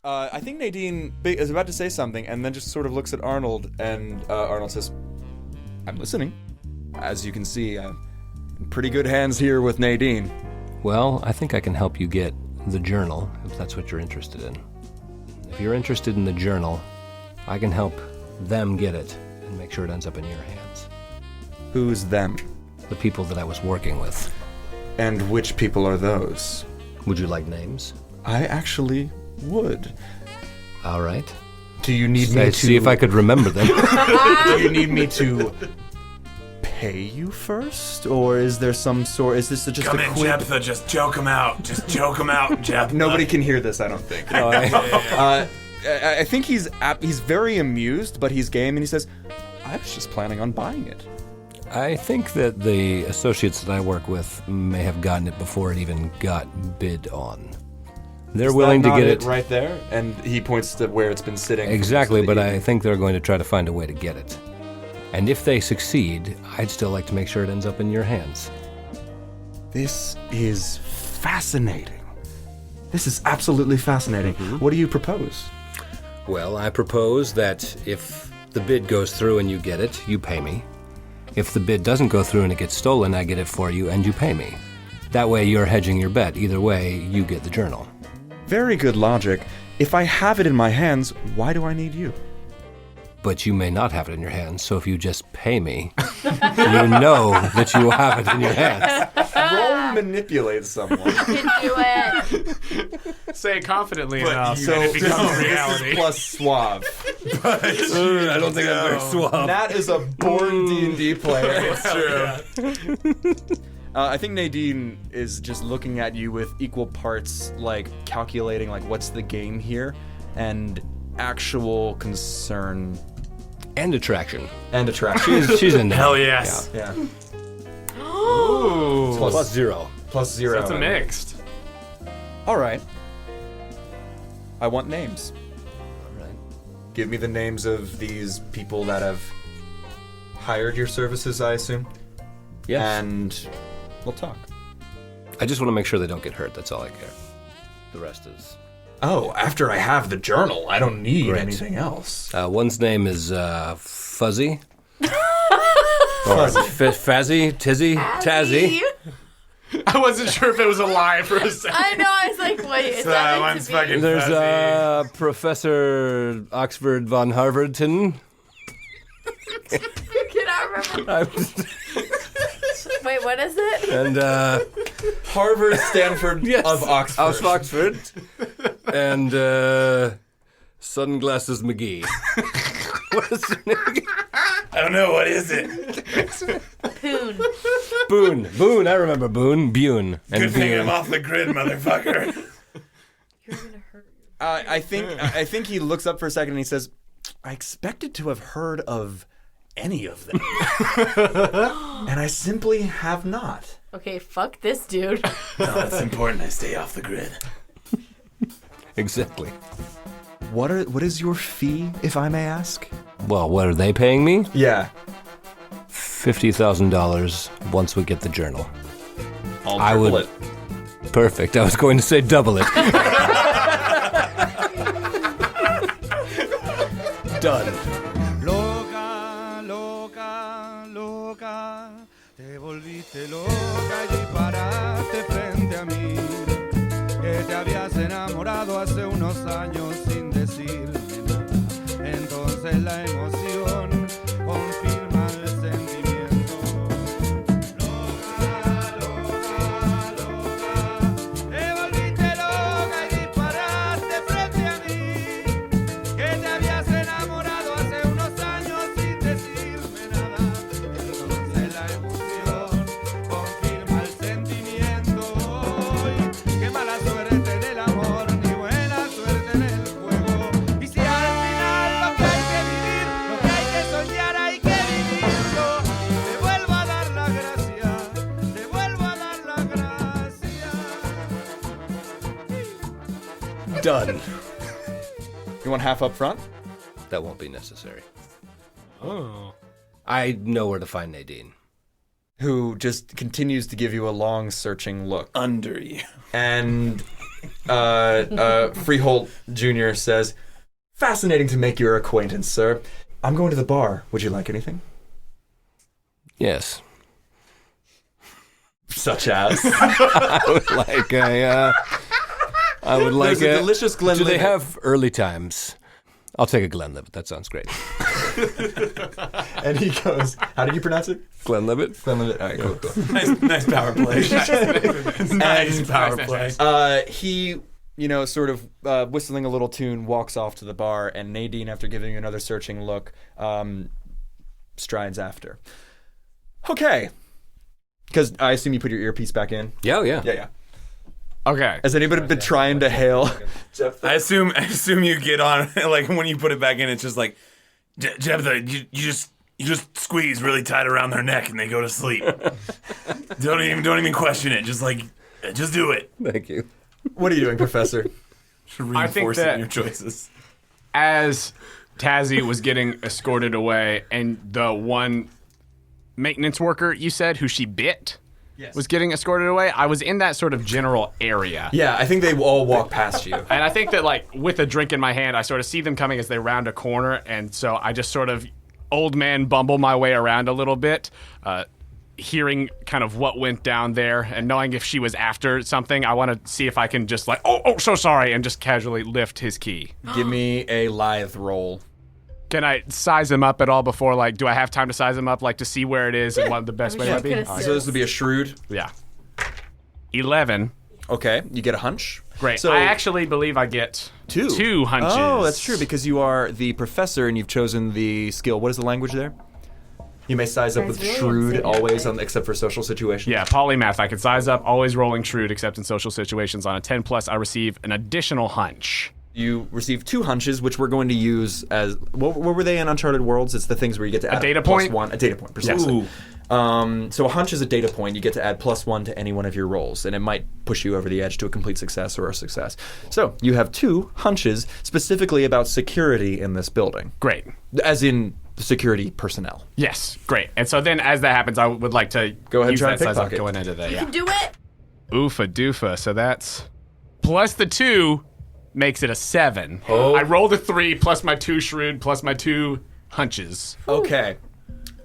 I think Nadine is about to say something and then just sort of looks at Arnold, and Arnold says, I'm listening. As you can see, I'm in pretty good hands here with Nadine. Well, I think I can help you get the journal, if that's what you're interested in. If you're interested in the journal, I can help them get it and make sure it ends up in your hands. Who's them? The people that I was working with. And which people are those? Would you like names? I actually would. All right. Do you need me to... See if I could remember them. Do you need me to pay you first? Or is there some sort... Is this just Come a in, quick... Jeptha, just joke him out. Just joke him out, Jeptha. Nobody can hear this, I don't think. No, I think he's very amused, but he's game, and he says, I was just planning on buying it. I think that the associates that I work with may have gotten it before it even got bid on. They're willing to get it right there, and he points to where it's been sitting. Exactly, but I think they're going to try to find a way to get it. And if they succeed, I'd still like to make sure it ends up in your hands. This is fascinating. This is absolutely fascinating. Mm-hmm. What do you propose? Well, I propose that if the bid goes through and you get it, you pay me. If the bid doesn't go through and it gets stolen, I get it for you and you pay me. That way you're hedging your bet. Either way, you get the journal. Very good logic. If I have it in my hands, why do I need you? But you may not have it in your hands, so if you just pay me, you know that you have it in your hands. Roll manipulate someone. You can do it. Say it confidently enough, So and it becomes this reality. is plus suave. I don't think I'm very suave. Nat is a born D&D player. It's true. I think Nadine is just looking at you with equal parts, like, calculating, like, what's the game here, and actual concern. And attraction. And attraction. She's in there. Hell yes. Yeah. Ooh. Plus 0. Plus 0. That's a mixed. All right. I want names. All right. Give me the names of these people that have hired your services, I assume. Yes. And we'll talk. I just want to make sure they don't get hurt. That's all I care. The rest is... Oh, after I have the journal, I don't need Great. anything else. One's name is Fuzzy. Or Fazzy, Tizzy, Tazzy. I wasn't sure if it was a lie for a second. I know, I was like, wait, is that meant one's to be? fucking There's Fuzzy. Professor Oxford von Harvardton. You cannot remember. Wait, what is it? And Harvard, Stanford, yes, of Oxford. Of Oxford. And Sunglasses McGee. What is her name again? I don't know, what is it? Boone. Boone, I remember Boone. Bune. And Good thing Bune. I'm off the grid, motherfucker. You're gonna hurt yourself. I think he looks up for a second and he says, I expected to have heard of any of them. And I simply have not. Okay, fuck this dude. No, it's important I stay off the grid. Exactly. What is your fee, if I may ask? Well, what are they paying me? Yeah. $50,000 once we get the journal. I would- it. Perfect. I was going to say double it. Done. Loca, loca, loca, te volviste loca y disparaste frente a mí, que te habías enamorado hace unos años sin decirme nada. Entonces la emoción confirma el sentimiento. Loca, loca, loca, te volviste loca y disparaste frente a mí, que te habías enamorado hace unos años sin decirme nada. Entonces la emoción confirma el sentimiento. Y qué mala suerte en el amor, ni buena suerte en el juego. Y si al final lo que hay que vivir, lo que hay que soñar, hay que vivirlo. Te vuelvo a dar la gracia, te vuelvo a dar la gracia. Done. You want half up front? That won't be necessary. Oh. I know where to find Nadine. Who just continues to give you a long, searching look. Under you. And Freehold Jr. says, "Fascinating to make your acquaintance, sir. I'm going to the bar. Would you like anything?" Yes. Such as? I would like a There's a delicious Glenlivet. Do they have early times? I'll take a Glenlivet. That sounds great. And he goes, how did you pronounce it? Glenlivet? Glenlivet. All right, cool. Nice power play. nice power play. He, sort of whistling a little tune, walks off to the bar, and Nadine, after giving you another searching look, strides after. Okay. Because I assume you put your earpiece back in? Yeah. Yeah. Okay. Has anybody been trying to hail Jeptha? I assume you get on, like, when you put it back in, it's just like, Jeptha, you just squeeze really tight around their neck and they go to sleep. Don't even question it. Just do it. Thank you. What are you doing, Professor? Reinforcing your choices. As Tazzy was getting escorted away, and the one maintenance worker, you said, who she bit, was getting escorted away, I was in that sort of general area. Yeah, I think they all walk past you. And I think that, like, with a drink in my hand, I sort of see them coming as they round a corner, and so I just sort of old man bumble my way around a little bit, hearing kind of what went down there, and knowing if she was after something, I want to see if I can just, like, oh, so sorry, and just casually lift his key. Give me a lithe roll. Can I size him up at all before, like, do I have time to size him up, like, to see where it is and what the best way might be? So this would be a shrewd. Yeah. 11. Okay, you get a hunch. Great. So I actually believe I get two hunches. Oh, that's true, because you are the professor and you've chosen the skill. What is the language there? You may size up with shrewd always, except for social situations. Yeah, polymath. I can size up, always rolling shrewd, except in social situations. On a 10 plus, I receive an additional hunch. You receive two hunches, which we're going to use as... What were they in Uncharted Worlds? It's the things where you get to add data point? +1. A data point, precisely. So a hunch is a data point. You get to add +1 to any one of your rolls, and it might push you over the edge to a complete success or a success. So you have two hunches specifically about security in this building. Great. As in security personnel. Yes, great. And so then as that happens, I would like to Go ahead and use try that to size up pickpocket. going into the... You Yeah. can do it. Oofa doofa. So that's... Plus the 2 makes it a 7. Oh. I rolled a 3 plus my 2 shrewd plus my 2 hunches. Okay.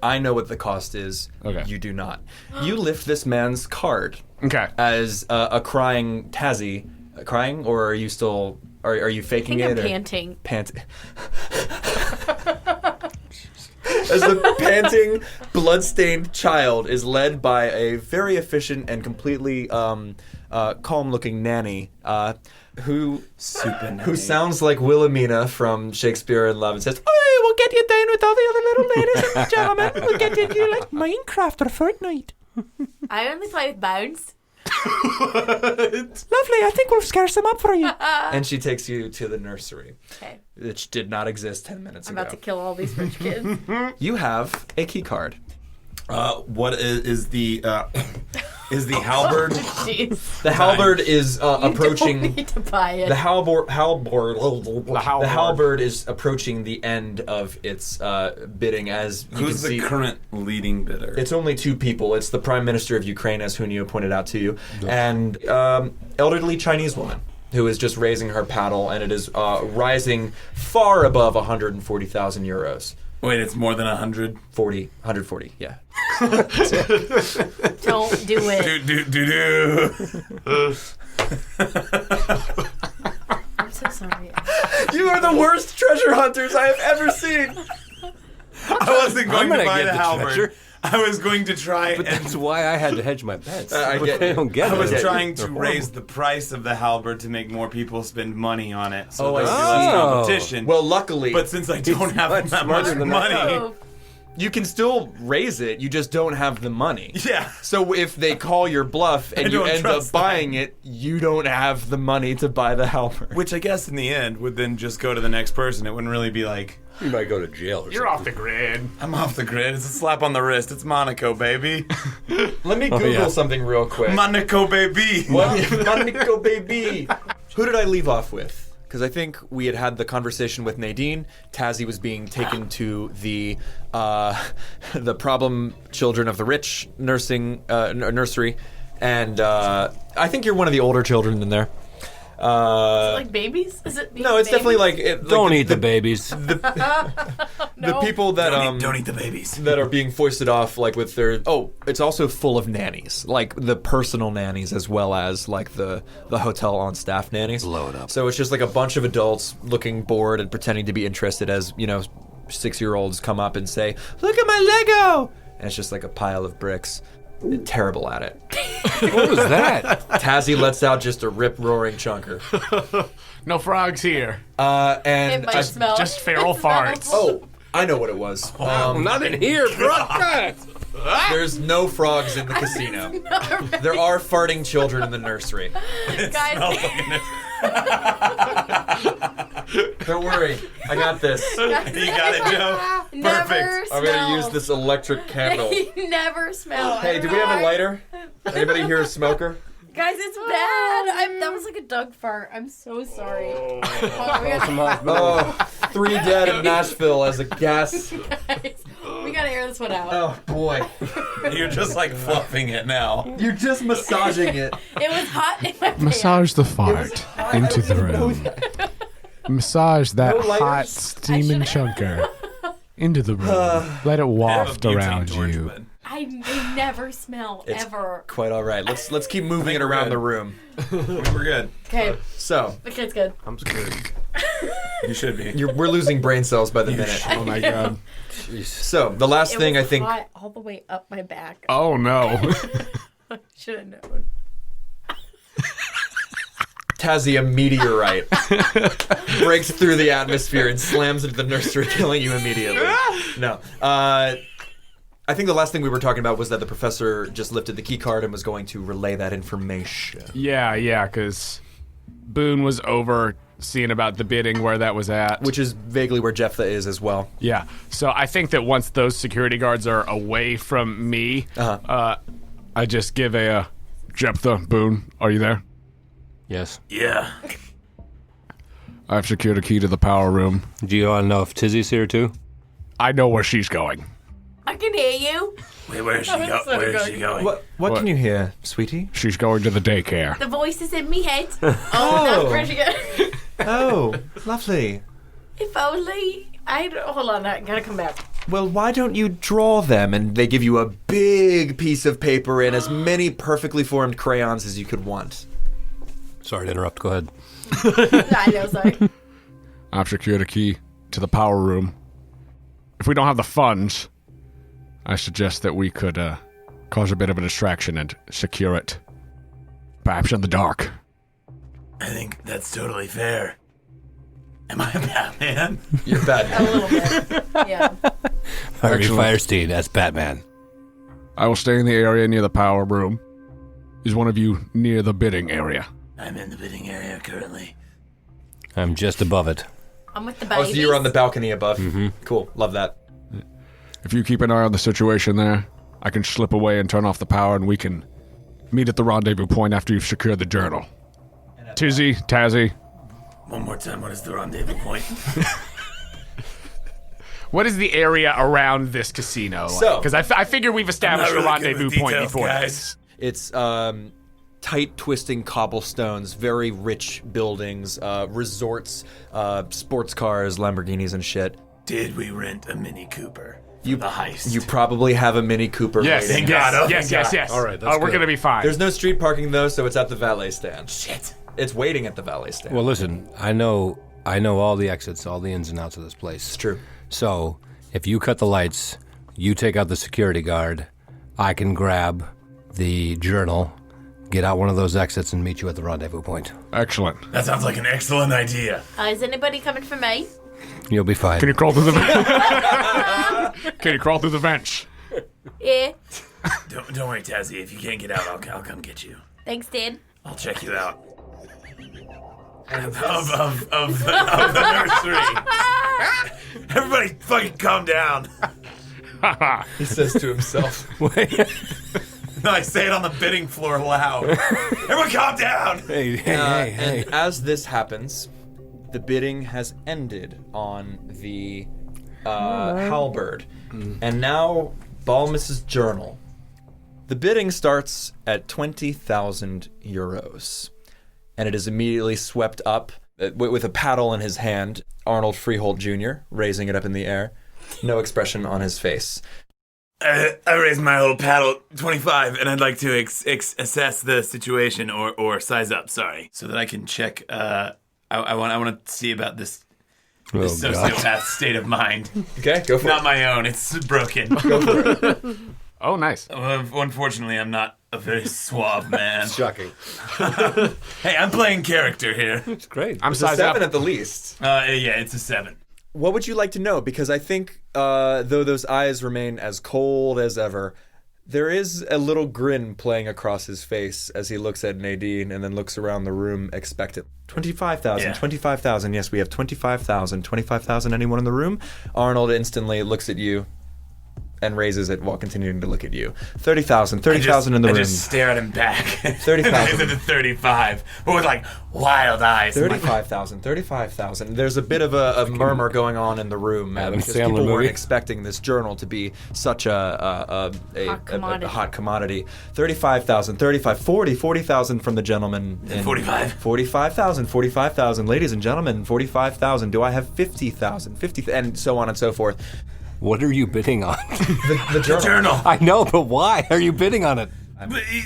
I know what the cost is. Okay. You do not. You lift this man's card Okay. as a crying Tazzy. Crying, or are you still... Are you faking I think it? I'm or panting. Panting. As the panting, blood-stained child is led by a very efficient and completely calm-looking nanny, who sounds like Wilhelmina from Shakespeare in Love and says, "I will get you down with all the other little ladies and gentlemen. We'll get you like Minecraft or Fortnite." I only play with bones. Lovely, I think we'll scare some up for you. And she takes you to the nursery, Okay. which did not exist 10 minutes I'm ago. about to kill all these rich kids. You have a key card. What is the halberd? Jeez. The halberd is approaching. You don't need to buy it. The halberd is approaching the end of its bidding. As you Who's can the see, current leading bidder? it's only two people. It's the Prime Minister of Ukraine, as Hunio pointed out to you, and elderly Chinese woman who is just raising her paddle, and it is rising far above 140,000 euros. Wait, it's more than 100? 140, yeah. Don't do it. Do. I'm so sorry. You are the worst treasure hunters I have ever seen. I wasn't going gonna to buy get the the halberd. treasure. I was going to try But and... that's why I had to hedge my bets. I get They you. don't get I it. was Yeah, trying They're to horrible. raise the price of the halberd to make more people spend money on it, so Oh, I there'd be see. less competition. Well, luckily, but since I don't have much that much smarter than money, Oh, you can still raise it. You just don't have the money. yeah. So if they call your bluff and I you don't end up trust buying it, you don't have the money to buy the halberd. Which I guess in the end would then just go to the next person. It wouldn't really be like, You might go to jail or You're off the grid. I'm off the grid. It's a slap on the wrist. It's Monaco, baby. Let me Google yeah. something real quick. Monaco, baby. Monaco, baby. Who did I leave off with? Because I think we had the conversation with Nadine. Tazzy was being taken to the problem children of the rich nursery, and I think you're one of the older children in there. Like babies? Is it? No, it's definitely like Don't eat the babies. The people that Don't eat the babies. that are being foisted off, like with their it's also full of nannies, like the personal nannies as well as like the hotel on staff nannies. Blow it up. So it's just like a bunch of adults looking bored and pretending to be interested as 6-year-olds come up and say, "Look at my Lego," and it's just like a pile of bricks. Terrible at it. What was that? Tazzy lets out just a rip-roaring chunker. No frogs here. And It might smell. Just feral It smells. farts. oh, I know what it was. Not in here, bro. There's no frogs in the casino. There are farting children in the nursery. Guys, Don't worry, I got this. You got it, Joe. never Perfect. I'm gonna use this electric candle. never smell. I Hey, don't do we know have a why. lighter? Anybody here a smoker? Guys, it's bad. That was like a Doug fart. I'm so sorry. Hold on, Oh, 3 dead in Nashville as a gas. guys, we gotta air this one out. Oh boy, You're just like fluffing it now. you're just massaging it. It was hot in my pants. Massage the fart into the room. Massage that No lighters? hot steaming chunker into the room. Let it waft Butane around torch, you. but- They never smell It's ever. quite all right. Let's keep moving it we're around good. the room. We're good. Okay, So okay, it's good. I'm scared. You should be. we're losing brain cells by the minute. Oh my god. So the last thing I was think. hot all the way up my back. Oh no. Should have known. Tazzy, a meteorite, breaks through the atmosphere and slams into the nursery, killing you immediately. No. I think the last thing we were talking about was that the professor just lifted the key card and was going to relay that information. Yeah, because Boone was over seeing about the bidding where that was at. Which is vaguely where Jeptha is as well. Yeah. So I think that once those security guards are away from me, I just give a Jeptha, Boone, are you there? Yes. Yeah. I've secured a key to the power room. Do you want to know if Tizzy's here too? I know where she's going. I can hear you. Wait, where is she Oh, going? so Where is good. she going? What can you hear, sweetie? She's going to the daycare. The voice is in me head. Oh, that's pretty good. Oh, lovely. If only hold on, I gotta come back. Well, why don't you draw them? And they give you a big piece of paper and as many perfectly formed crayons as you could want. Sorry to interrupt. Go ahead. I know, sorry. I've secured a key to the power room. If we don't have the funds, I suggest that we could cause a bit of a distraction and secure it. Perhaps in the dark. I think that's totally fair. Am I a Batman? You're bad. A little bit. Yeah. Harvey Excellent. Firestein as Batman. I will stay in the area near the power room. Is one of you near the bidding area? I'm in the bidding area currently. I'm just above it. I'm with the Oh, babies. so you're on the balcony above. Cool. Love that. If you keep an eye on the situation there, I can slip away and turn off the power and we can meet at the rendezvous point after you've secured the journal. Tazzy. One more time, what is the rendezvous point? What is the area around this casino? So- Because I figure we've established I'm a not really good rendezvous with point details, before guys. this. It's tight, twisting cobblestones, very rich buildings, resorts, sports cars, Lamborghinis, and shit. Did we rent a Mini Cooper for You- the heist? You probably have a Mini Cooper Yes, waiting. God, oh, yes. thank God. All right, that's we're good. gonna be fine. There's no street parking though, so it's at the valet stand. Shit. It's waiting at the valet stand. Well, listen. I know all the exits, all the ins and outs of this place. it's true. So, if you cut the lights, you take out the security guard, I can grab the journal, get out one of those exits, and meet you at the rendezvous point. Excellent. That sounds like an excellent idea. Is anybody coming for me? You'll be fine. Can you crawl through the Can you crawl through the vents? Yeah. Don't worry, Tazzy. If you can't get out, I'll come get you. Thanks, Dad. I'll check you out. Of the nursery. Everybody fucking calm down. He says to himself. No, I say it on the bidding floor loud. Everyone calm down. Hey. And as this happens, the bidding has ended on the halberd. And now, Balmus's journal. The bidding starts at 20,000 euros. and it is immediately swept up with a paddle in his hand. Arnold Freehold Jr. raising it up in the air. No expression on his face. I raised my little paddle 25, and I'd like to assess the situation or size up. Sorry, so that I can check. I want to see about this sociopath state of mind. Okay, go for Not it. my own. It's broken. Go for it. Oh, nice. Unfortunately, I'm not a very suave man. Shocking. Hey, I'm playing character here. It's great. I'm It's a sized 7 up. at the least. Yeah, it's a 7. What would you like to know? Because I think, though those eyes remain as cold as ever, there is a little grin playing across his face as he looks at Nadine and then looks around the room expectant. 25,000, Yeah. 25,000. Yes, we have 25,000. 25,000, anyone in the room? Arnold instantly looks at you and raises it while continuing to look at you. 30,000, 30,000 in the I room. just stare at him back. 30,000. It's at 35, but with like wild eyes. I'm like, 35,000, 35,000. There's a bit of a murmur going on in the room Adam because Sandler people weren't movie. expecting this journal to be such a commodity. hot commodity. 35,000, 35, 40,000 from the gentleman. 45. 45,000, 45,000. Ladies and gentlemen, 45,000. Do I have 50,000? 50, and so on and so forth. What are you bidding on? The journal. Journal. I know, but why are you bidding on it?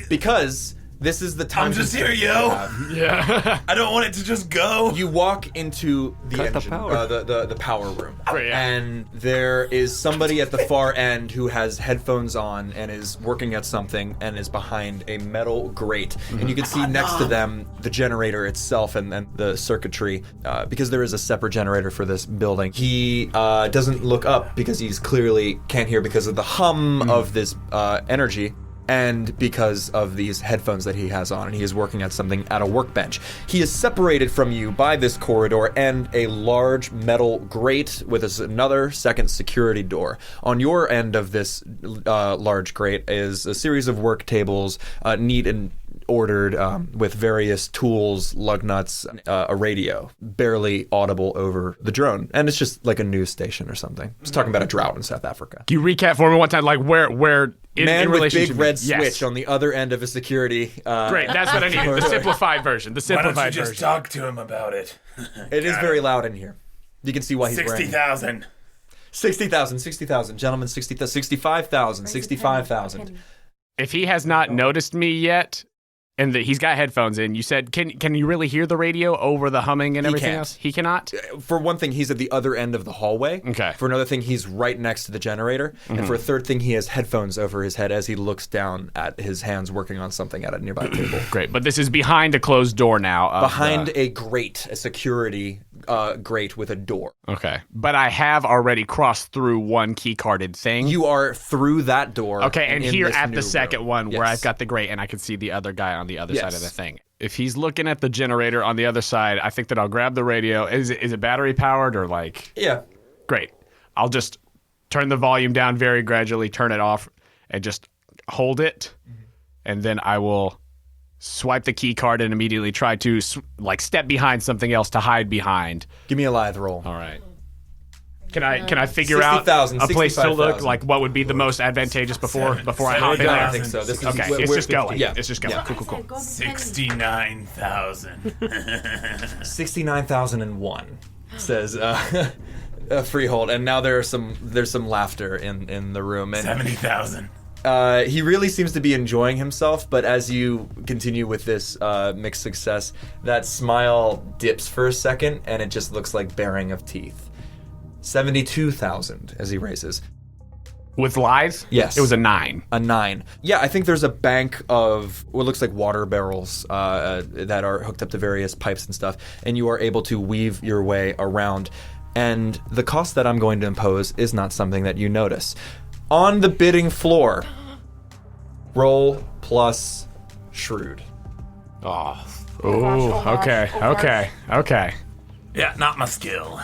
Because this is the time. I'm just here, constraint you yo. have. Yeah. I don't want it to just go. You walk into the Cut the engine, power. the power room, Great, yeah. and there is somebody at the far end who has headphones on and is working at something and is behind a metal grate. And you can see next to them the generator itself and the circuitry, because there is a separate generator for this building. He doesn't look up because he's clearly can't hear because of the hum of this energy. And because of these headphones that he has on, and he is working at something at a workbench. He is separated from you by this corridor and a large metal grate with another second security door. On your end of this large grate is a series of work tables, neat and ordered with various tools, lug nuts, a radio, barely audible over the drone. And it's just like a news station or something. It's talking about a drought in South Africa. Can you recap for me one time, like where in Man with relation big to red Yes. switch on the other end of a security. Great, that's what I need. The simplified version. The Why don't you simplified just version. talk to him about it? It is very loud in here. You can see why he's wearing 60,000. 60,000, 60,000. Gentlemen, 65,000, 65,000. If he has not noticed me yet, and he's got headphones in, you said, can you really hear the radio over the humming and everything can't. else? He cannot? For one thing, he's at the other end of the hallway. Okay. For another thing, he's right next to the generator. And for a third thing, he has headphones over his head as he looks down at his hands working on something at a nearby table. Great, but this is behind a closed door now. of Behind the- a grate, a security grate with a door. Okay, but I have already crossed through one key-carded thing. You are through that door. Okay, and in here this at new the second room. one where Yes. I've got the grate and I can see the other guy on the other side of Yes. the thing. If he's looking at the generator on the other side, I think that I'll grab the radio. Is it battery powered or like? Yeah. Great. I'll just turn the volume down very gradually, turn it off, and just hold it. And then I will swipe the key card and immediately try to step behind something else to hide behind. Give me a lithe roll. All right. Can I figure out 60,000, a place to look 65,000. like what would be the most advantageous before I hop in I there? I think so. This is Okay, we're it's just 50. going. Yeah. It's just going. Yeah. Cool. 69,000. 69,001 says Freehold, and now there's some laughter in the room. And 70,000. he really seems to be enjoying himself, but as you continue with this mixed success, that smile dips for a second, and it just looks like baring of teeth. 72,000 as he raises. With lies? Yes. It was a 9. A 9. Yeah, I think there's a bank of what looks like water barrels that are hooked up to various pipes and stuff, and you are able to weave your way around. And the cost that I'm going to impose is not something that you notice. On the bidding floor, roll plus shrewd. Oh, Okay. Yeah, not my skill.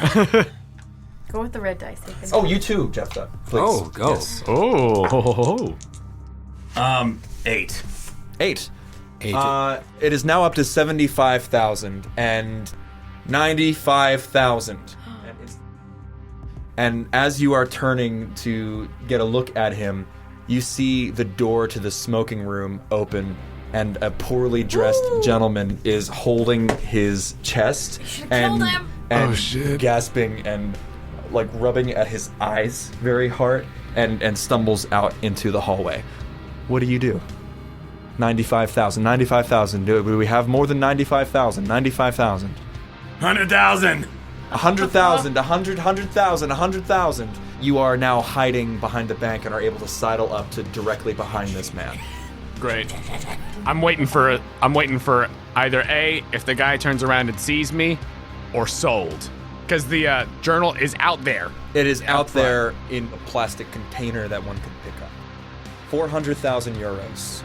Go with the red dice. They can- Oh, you too, Jeptha. Please. oh, go. Yes. Oh. 8. 8. 8. It is now up to 75,000 and 95,000. And as you are turning to get a look at him, you see the door to the smoking room open, and a poorly dressed gentleman is holding his chest and gasping and like rubbing at his eyes very hard and stumbles out into the hallway. What do you do? 95,000. 95,000. Do we have more than 95,000? 95,000. 100,000. 100,000. 100,000. 100,000. You are now hiding behind the bank and are able to sidle up to directly behind this man. Great. I'm waiting for either A, if the guy turns around and sees me, or sold. Because the journal is out there. It is out there in a plastic container that one can pick up. 400,000 euros.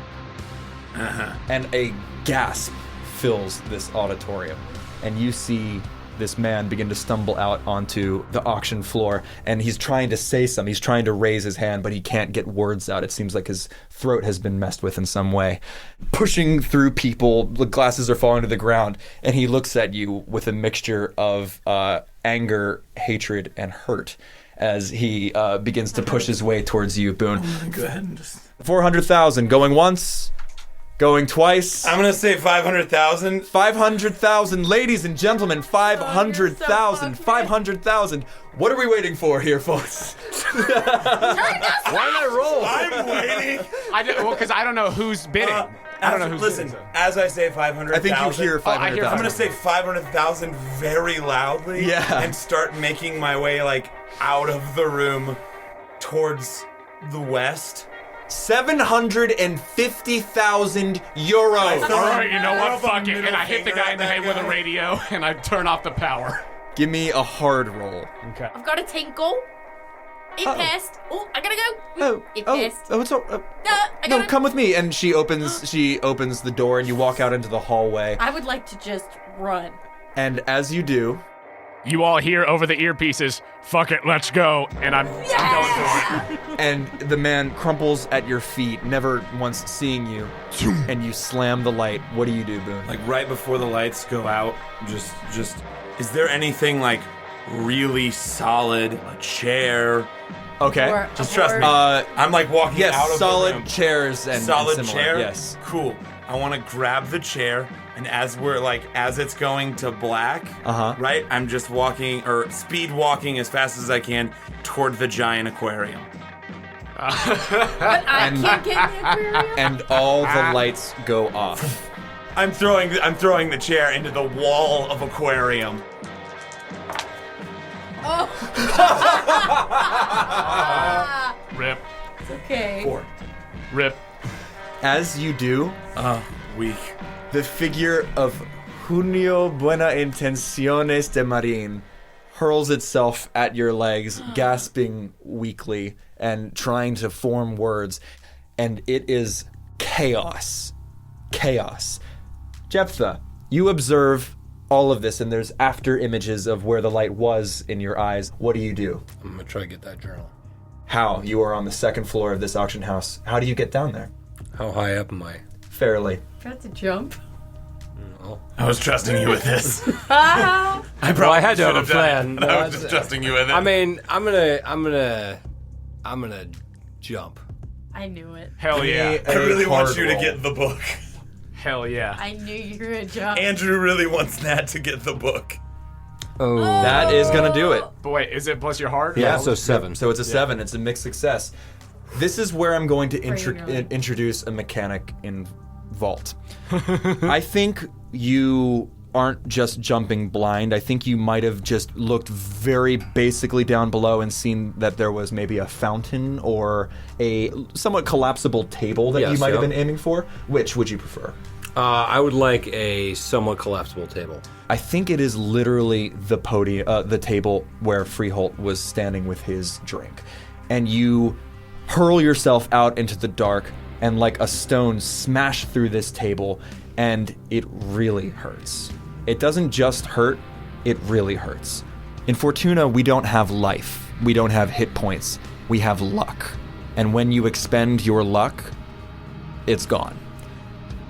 And a gasp fills this auditorium. And you see this man begin to stumble out onto the auction floor, and he's trying to say something. He's trying to raise his hand, but he can't get words out. It seems like his throat has been messed with in some way. Pushing through people, the glasses are falling to the ground, and he looks at you with a mixture of anger, hatred, and hurt as he begins to push his way towards you, Boone. Go ahead and just... 400,000, going once, going twice. I'm gonna say 500,000. 500,000, ladies and gentlemen, 500,000, so 500,000. What are we waiting for here, folks? Why did I roll? I'm waiting. Because I don't know who's bidding. I don't know who's Listen, bidding. as I say 500,000. I think you hear I hear 500,000. I'm gonna say 500,000 very loudly. Yeah. And start making my way like out of the room towards the west. 750,000 euros. All right, you know what? Fuck it. And I hit the guy in the head with a radio, and I turn off the power. Give me a hard roll. Okay. I've got a tinkle. It passed. Oh, I gotta go. It passed. It's all, I no, gotta... come with me. And she opens the door, and you walk out into the hallway. I would like to just run. And as you do, You all hear over the earpieces, fuck it, let's go. And I'm going for it. and the man crumples at your feet, never once seeing you, and you slam the light. What do you do, Boone? Like right before the lights go out, just is there anything like really solid, a chair? Okay. Or Just a trust word. me. I'm like walking Yes, out of solid the room. chairs and Solid similar. chair? Yes. Cool. I want to grab the chair, and as it's going to black, right? I'm just walking, or speed walking as fast as I can toward the giant aquarium. But I can't get in the aquarium. And all the lights go off. I'm throwing the chair into the wall of aquarium. Rip. It's okay. 4. Rip. As you do, Weak. the figure of Junio Buena Intenciones de Marin hurls itself at your legs, gasping weakly and trying to form words. And it is chaos. Chaos. Jeptha, you observe all of this, and there's after images of where the light was in your eyes. What do you do? I'm gonna try to get that journal. How? You are on the second floor of this auction house. How do you get down there? How high up am I? Fairly. Try to jump. Oh. I was trusting you with this. Ah! Well, I had to have a plan. I was just trusting you with it. I mean, I'm gonna jump. I knew it. Hell yeah. I really want hard you to roll. get the book. Hell yeah. I knew you were gonna jump. Andrew really wants Nat to get the book. Oh. That is gonna do it. But wait, is it plus your heart? Yeah, so 7. So it's a 7. It's a mixed success. This is where I'm going to Bring introduce a mechanic in Vault. I think you aren't just jumping blind. I think you might have just looked very basically down below and seen that there was maybe a fountain or a somewhat collapsible table that you Yes, might have yep. been aiming for. Which would you prefer? I would like a somewhat collapsible table. I think it is literally the podium, the table where Freeholt was standing with his drink. And you hurl yourself out into the dark and like a stone smash through this table, and it really hurts. It doesn't just hurt, it really hurts. In Fortuna, we don't have life. We don't have hit points. We have luck. And when you expend your luck, it's gone.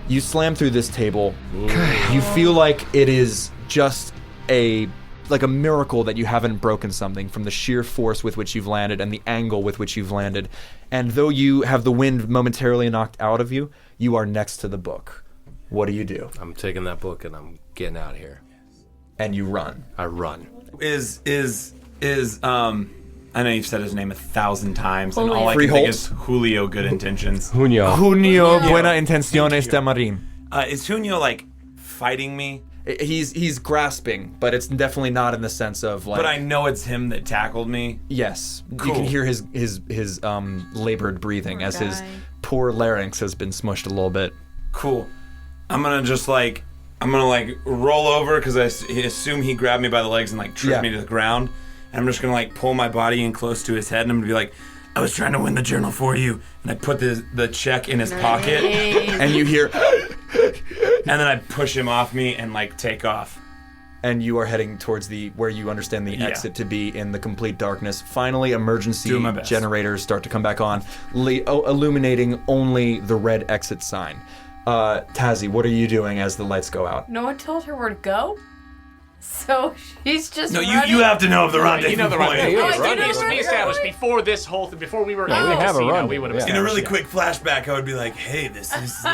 You slam through this table. You feel like it is just a like a miracle that you haven't broken something from the sheer force with which you've landed and the angle with which you've landed. And though you have the wind momentarily knocked out of you, you are next to the book. What do? I'm taking that book and I'm getting out of here. And you run. I run. Is I know you've said his name 1,000 times, and all I Free can think Holt. is Julio Good Intentions. Junio. Junio buena intenciones de marín. Is Junio, like, fighting me? He's grasping, but it's definitely not in the sense of like. But I know it's him that tackled me. Yes, you Cool. can hear his labored breathing as his poor larynx has been smushed a little bit. Cool. I'm gonna roll over because I assume he grabbed me by the legs and like tripped me to the ground. And I'm just gonna like pull my body in close to his head and I'm gonna be like, I was trying to win the journal for you. And I put the check in his pocket And you hear, and then I push him off me and like take off. and you are heading towards where you understand the exit to be in the complete darkness. Finally, emergency Doing my best. generators start to come back on, illuminating only the red exit sign. Tazzy, what are you doing as the lights go out? No one told her where to go, so she's just No, running. you have to know of the rendezvous You know the point. right. Oh, We you know the right established way. before this whole thing, before we were. Yeah, we in the have a casino, run. We would have Yeah. In a established really that. quick flashback, I would be like, "Hey, this is where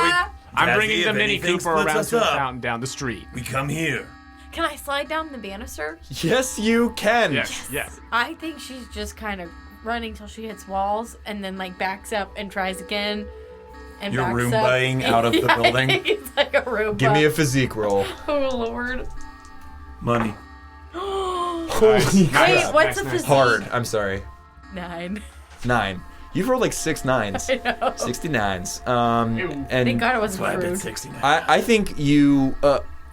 we." I'm Tazzy, bringing the if Mini anything Cooper splits around us to the up, fountain down the street. We come here. Can I slide down the banister? Yes, you can. Yes, yes. I think she's just kind of running till she hits walls and then like backs up and tries again. And You're backs Roombaing up. out of the Yeah, building? I think it's like a Roomba. Give me a physique roll. Oh Lord. Money. Holy Wait, what's a nice. physique? Hard. I'm sorry. 9. 9. You've rolled like 6 9s. I know. 69s. Thank And God it That's why I wasn't did rude. 69. I think you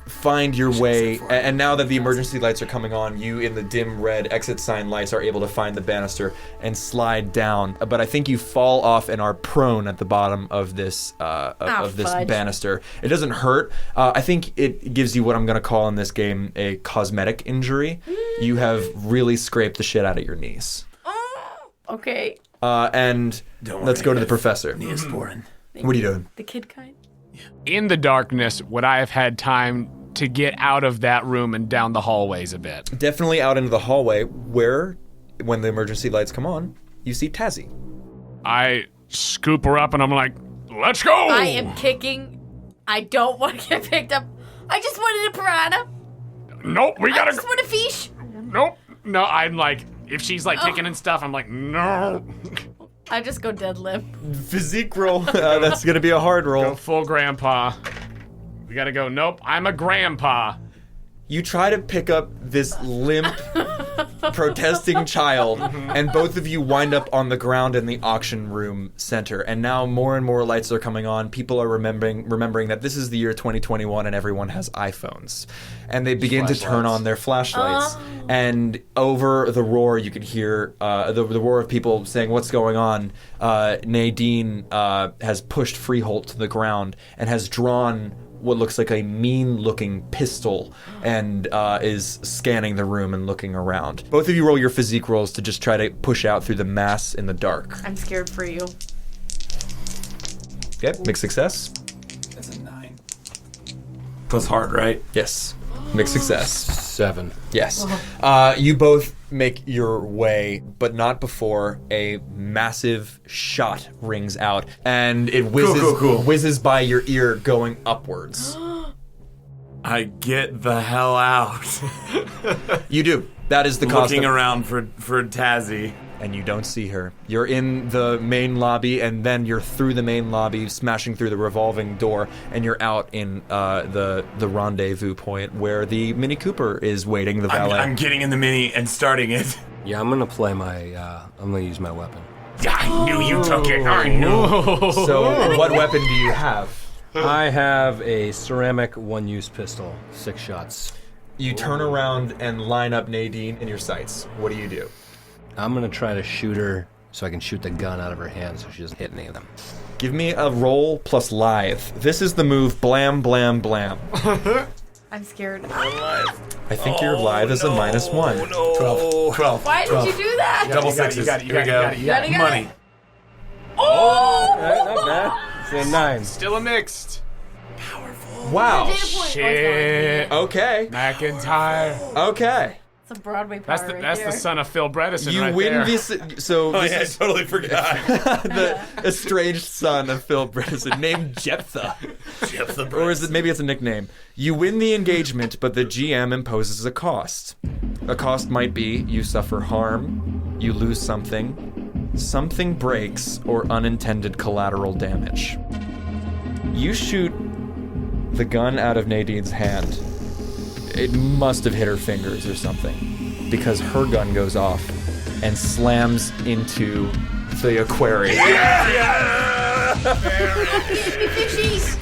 find your way, say 4. and now that the emergency lights are coming on, you in the dim red exit sign lights are able to find the banister and slide down. But I think you fall off and are prone at the bottom of this of this fudge. banister. It doesn't hurt. I think it gives you what I'm going to call in this game a cosmetic injury. You have really scraped the shit out of your knees. Okay. And Don't let's worry, go to the guys. professor. Neosporin. What are you doing? The kid kind. In the darkness, would I have had time to get out of that room and down the hallways a bit? Definitely out into the hallway where, when the emergency lights come on, you see Tazzy. I scoop her up and I'm like, let's go! I am kicking. I don't want to get picked up. I just wanted a piranha. Nope, we I gotta just go. want a fish. Nope. No, I'm like, if she's like kicking and stuff, I'm like, no. I just go dead limp. Physique roll. That's going to be a hard Go roll. full grandpa. We gotta go, nope, I'm a grandpa. You try to pick up this limp, protesting child, and both of you wind up on the ground in the auction room center. And now more and more lights are coming on. People are remembering that this is the year 2021 and everyone has iPhones. And they begin to turn on their flashlights. And over the roar, you can hear the roar of people saying, "What's going on?" Nadine has pushed Freeholt to the ground and has drawn what looks like a mean-looking pistol and is scanning the room and looking around. Both of you roll your physique rolls to just try to push out through the mass in the dark. I'm scared for you. Okay, mixed success. That's a 9. Plus hard, right? Yes, mixed success. 7. Yes. You both make your way, but not before a massive shot rings out, and it whizzes by your ear going upwards. I get the hell out. You do. That is the cost Looking of- around for Tazzy. and you don't see her. You're in the main lobby, and then you're through the main lobby, smashing through the revolving door, and you're out in the rendezvous point where the Mini Cooper is waiting, the valet. I'm getting in the Mini and starting it. Yeah, I'm gonna play my. I'm gonna use my weapon. I knew you took it. I knew. So, what weapon do you have? I have a ceramic one-use pistol, 6 shots. You turn around and line up Nadine in your sights. What do you do? I'm gonna try to shoot her so I can shoot the gun out of her hand so she doesn't hit any of them. Give me a roll plus lithe. This is the move blam, blam, blam. I'm scared. I think your lithe is a -1. 12. Why did you do that? Double You got it, sixes. you got it, you Here we got go. it, you got it, you got it. Money. Oh! Alright, not bad. It's a 9. Still a mixed. Wow. Data point. Shit. Okay. McIntyre. Okay. It's a Broadway power That's right the there. son of Phil Bredesen You right win there. this. So Oh this yeah, I is totally forgot. the estranged son of Phil Bredesen named Jeptha. Jeptha Or is it maybe it's a nickname? You win the engagement, but the GM imposes a cost. A cost might be you suffer harm, you lose something, something breaks, or unintended collateral damage. You shoot the gun out of Nadine's hand. It must have hit her fingers or something, because her gun goes off and slams into the aquarium. Fishies.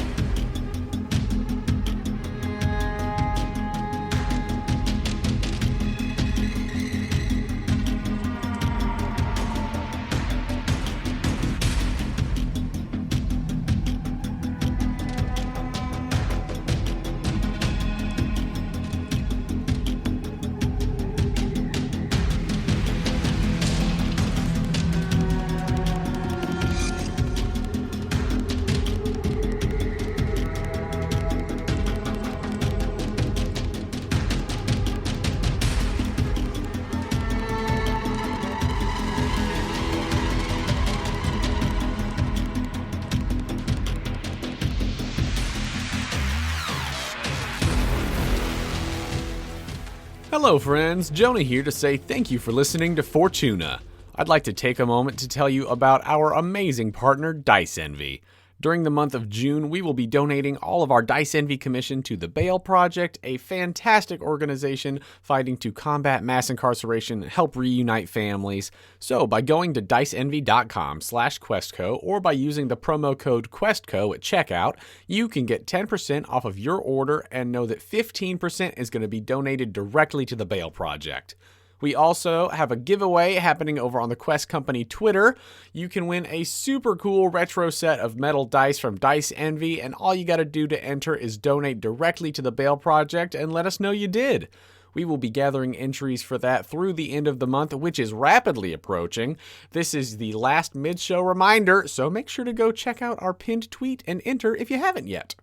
Hello, friends. Jonah here to say thank you for listening to Fortuna. I'd like to take a moment to tell you about our amazing partner, Dice Envy. During the month of June, we will be donating all of our Dice Envy commission to the Bail Project, a fantastic organization fighting to combat mass incarceration and help reunite families. So, by going to diceenvy.com/questco or by using the promo code QuestCo at checkout, you can get 10% off of your order and know that 15% is going to be donated directly to the Bail Project. We also have a giveaway happening over on the Quest Company Twitter. You can win a super cool retro set of metal dice from Dice Envy, and all you got to do to enter is donate directly to the Bail Project and let us know you did. We will be gathering entries for that through the end of the month, which is rapidly approaching. This is the last mid-show reminder, so make sure to go check out our pinned tweet and enter if you haven't yet.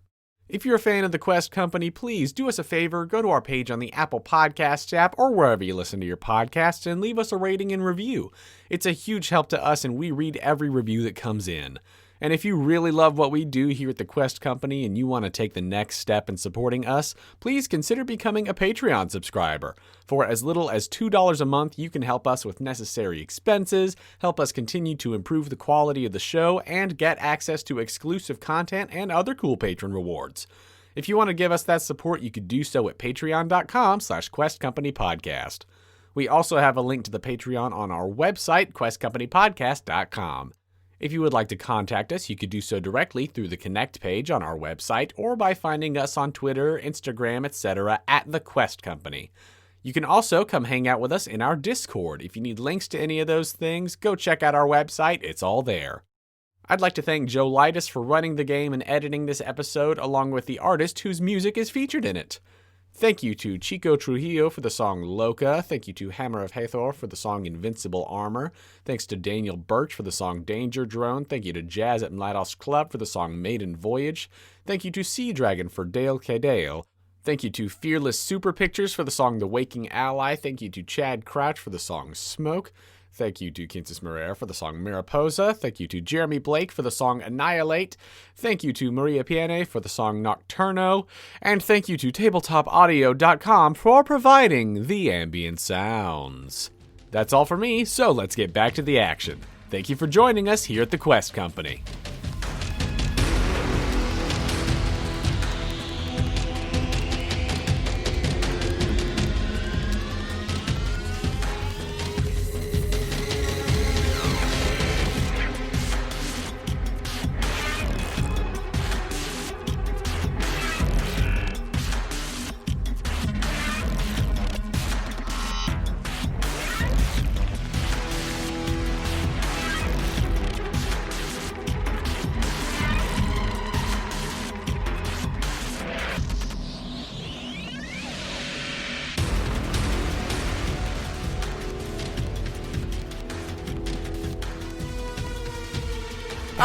If you're a fan of the Quest Company, please do us a favor, go to our page on the Apple Podcasts app or wherever you listen to your podcasts and leave us a rating and review. It's a huge help to us and we read every review that comes in. And if you really love what we do here at the Quest Company and you want to take the next step in supporting us, please consider becoming a Patreon subscriber. For as little as $2 a month, you can help us with necessary expenses, help us continue to improve the quality of the show, and get access to exclusive content and other cool patron rewards. If you want to give us that support, you could do so at patreon.com/questcompanypodcast. We also have a link to the Patreon on our website, questcompanypodcast.com. If you would like to contact us, you could do so directly through the Connect page on our website or by finding us on Twitter, Instagram, etc. at The Quest Company. You can also come hang out with us in our Discord. If you need links to any of those things, go check out our website. It's all there. I'd like to thank Joe Leitess for running the game and editing this episode, along with the artist whose music is featured in it. Thank you to Chico Trujillo for the song Loca. Thank you to Hammer of Hathor for the song Invincible Armour. Thanks to Daniel Birch for the song Danger Drone. Thank you to Jazz at Lighthouse Club for the song Maiden Voyage. Thank you to Sea Dragon for Dale Cadale. Thank you to Fearless Super Pictures for the song The Waking Ally. Thank you to Chad Crouch for the song Smoke. Thank you to Quintus Moreira for the song Mariposa. Thank you to Jeremy Blake for the song Annihilate. Thank you to Maria Piane for the song Nocturno. And thank you to TabletopAudio.com for providing the ambient sounds. That's all for me, so let's get back to the action. Thank you for joining us here at the Quest Company.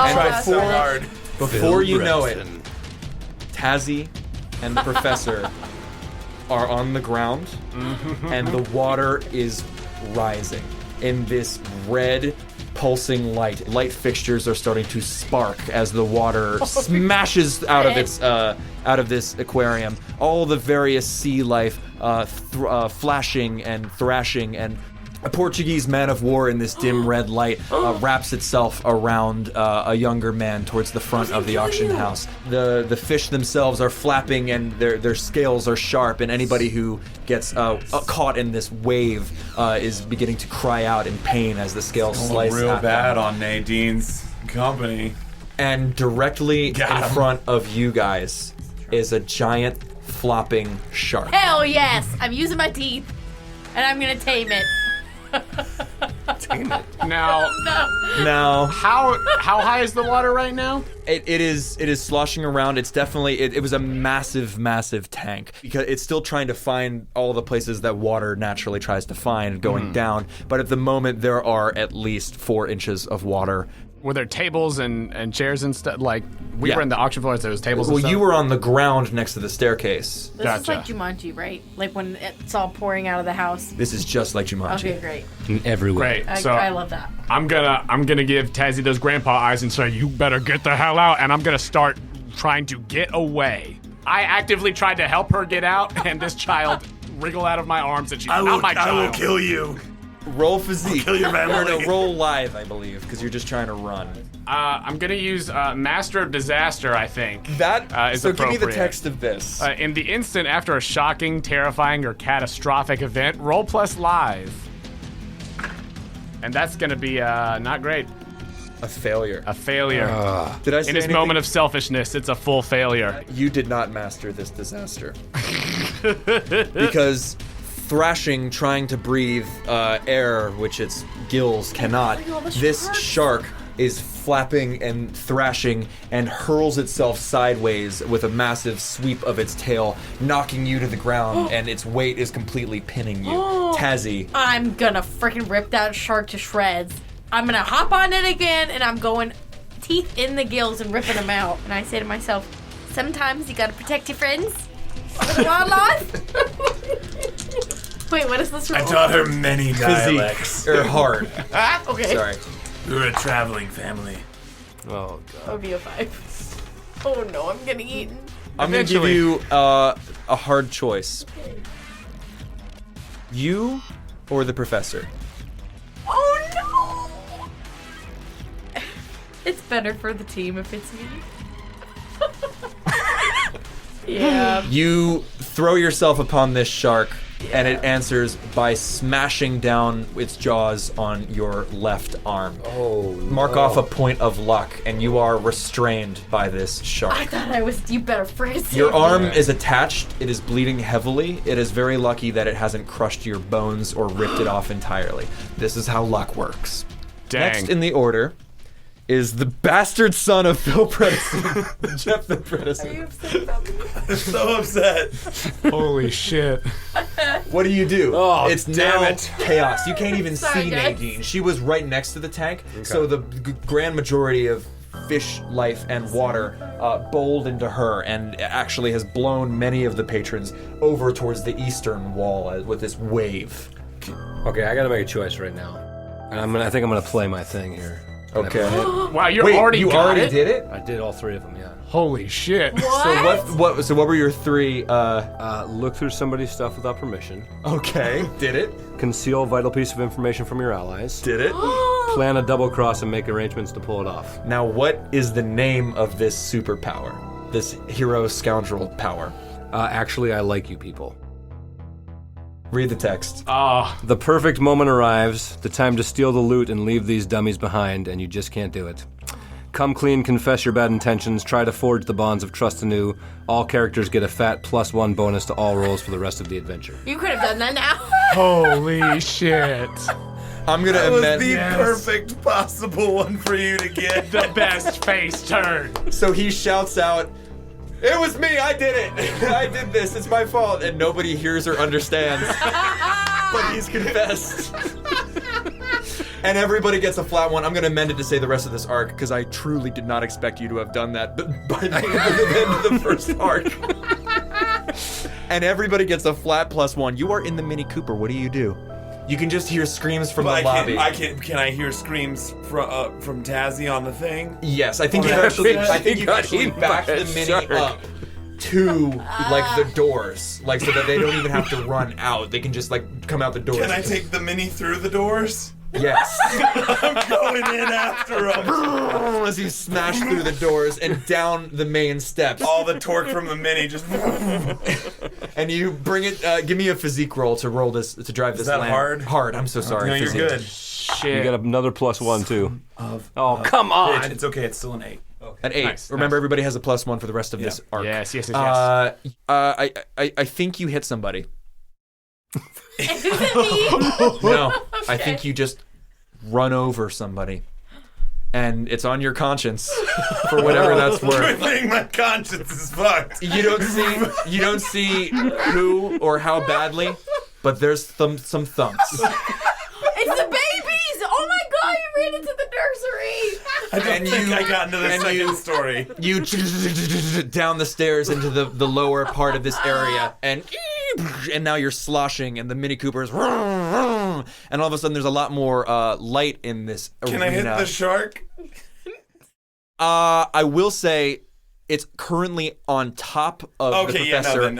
And that's before, right. before you know it, Tazzy and the professor are on the ground, and the water is rising in this red, pulsing light. Light fixtures are starting to spark as the water smashes out of this aquarium. All the various sea life flashing and thrashing, and a Portuguese man of war in this dim red light wraps itself around a younger man towards the front of the auction house. The fish themselves are flapping, and their scales are sharp, and anybody who gets caught in this wave is beginning to cry out in pain as the scales slice real at bad them. on Nadine's company. And directly in front of you guys is a giant flopping shark. Hell yes! I'm using my teeth, and I'm gonna tame it. Now, Now, how high is the water right now? it is sloshing around. It's definitely it was a massive tank, because it's still trying to find all the places that water naturally tries to find going down. But at the moment, there are at least 4 inches of water. Were there tables and chairs and stuff? Like, we Yeah. were in the auction floor, so there was tables Well, and stuff? you were on the ground next to the staircase. This is like Jumanji, right? Like when it's all pouring out of the house. This is just like Jumanji. Okay, great. In every way. Great. So I love that. I'm gonna give Tazzy those grandpa eyes and say, you better get the hell out, and I'm gonna start trying to get away. I actively tried to help her get out, and this child wriggled out of my arms, and she's not my child. I will kill you. Roll physique. Kill your family. No, roll live, I believe, because you're just trying to run. I'm gonna use Master of Disaster, I think. That is so give me the appropriate. text of this. In the instant after a shocking, terrifying, or catastrophic event, roll plus live. And that's gonna be not great. A failure. A failure. Did I say In his anything? moment of selfishness, it's a full failure. You did not master this disaster. Because thrashing, trying to breathe air, which its gills cannot, this shark is flapping and thrashing and hurls itself sideways with a massive sweep of its tail, knocking you to the ground, and its weight is completely pinning you. Tazzy. I'm gonna freaking rip that shark to shreds. I'm gonna hop on it again, and I'm going teeth in the gills and ripping them out. And I say to myself, sometimes you gotta protect your friends for the wildlife. Wait, what is this roll? I taught her many dialects. Physique. Or hard. Okay. Sorry. We were a traveling family. Oh, God. That'll be a 5. Oh no, I'm getting eaten. I'm going to give you a hard choice. You or the professor? Oh no! It's better for the team if it's me. Yeah. You throw yourself upon this shark, and it answers by smashing down its jaws on your left arm. Oh, Mark off a point of luck, and you are restrained by this I shark. thought I was. You better phrase Your it. arm is attached. It is bleeding heavily. It is very lucky that it hasn't crushed your bones or ripped it off entirely. This is how luck works. Dang. Next in the order is the bastard son of Phil Bredesen, Jeptha Are Bredesen. you upset about me? I'm so upset. Holy shit. What do you do? Oh, it's damn now it. chaos. You can't even Sorry, see guys. Nadine. She was right next to the tank, so the grand majority of fish life and water bowled into her, and actually has blown many of the patrons over towards the eastern wall with this wave. Okay, I gotta make a choice right now. And I think I'm gonna play my thing here. Okay. Wow, you Wait, already you got already it? did it? I did all 3 of them, yeah. Holy shit. What? So what were your 3? Look through somebody's stuff without permission. Okay. Did it? Conceal vital piece of information from your allies. Did it? Plan a double cross and make arrangements to pull it off. Now, what is the name of this superpower? This hero scoundrel power? Actually, I like you people. Read the text. The perfect moment arrives, the time to steal the loot and leave these dummies behind, and you just can't do it. Come clean, confess your bad intentions, try to forge the bonds of trust anew. All characters get a fat +1 bonus to all rolls for the rest of the adventure. You could have done that now. Holy shit. I'm gonna That was amend. the perfect possible one for you to get. The best face turn. So he shouts out, "It was me! I did it! I did this! It's my fault!" And nobody hears or understands. But he's confessed. And everybody gets a flat 1. I'm gonna amend it to say the rest of this arc, because I truly did not expect you to have done that by the end of the first arc. And everybody gets a flat +1. You are in the Mini Cooper. What do? You can just hear screams from the lobby. Can I hear screams from Tazzy on the thing? Yes, I think you actually back the Mini up to like the doors, like so that they don't even have to run out. They can just like come out the doors. Can I take the Mini through the doors? Yes. I'm going in after him. As you smash through the doors and down the main steps. All the torque from the Mini just. And you bring it. Give me a physique roll to drive this. Is that lamp. hard? Hard. I'm so sorry. No, you're Physique. good. You Shit. got another +1 too. Oh, come on! It's okay. It's still an 8. An 8. Nice, Remember, nice. everybody has a +1 for the rest of this arc. Yes. I think you hit somebody. Is it me? No, I think you just run over somebody, and it's on your conscience for whatever that's Good worth. thing my conscience is fucked. You don't see who or how badly, but there's some thumps. It's the babies! Oh my god, you ran into the nursery! I don't think I got into the second story. You down the stairs into the lower part of this area, and now you're sloshing, and the Mini Cooper's, and all of a sudden there's a lot more light in this arena. Can I hit the shark? I will say it's currently on top of the professor and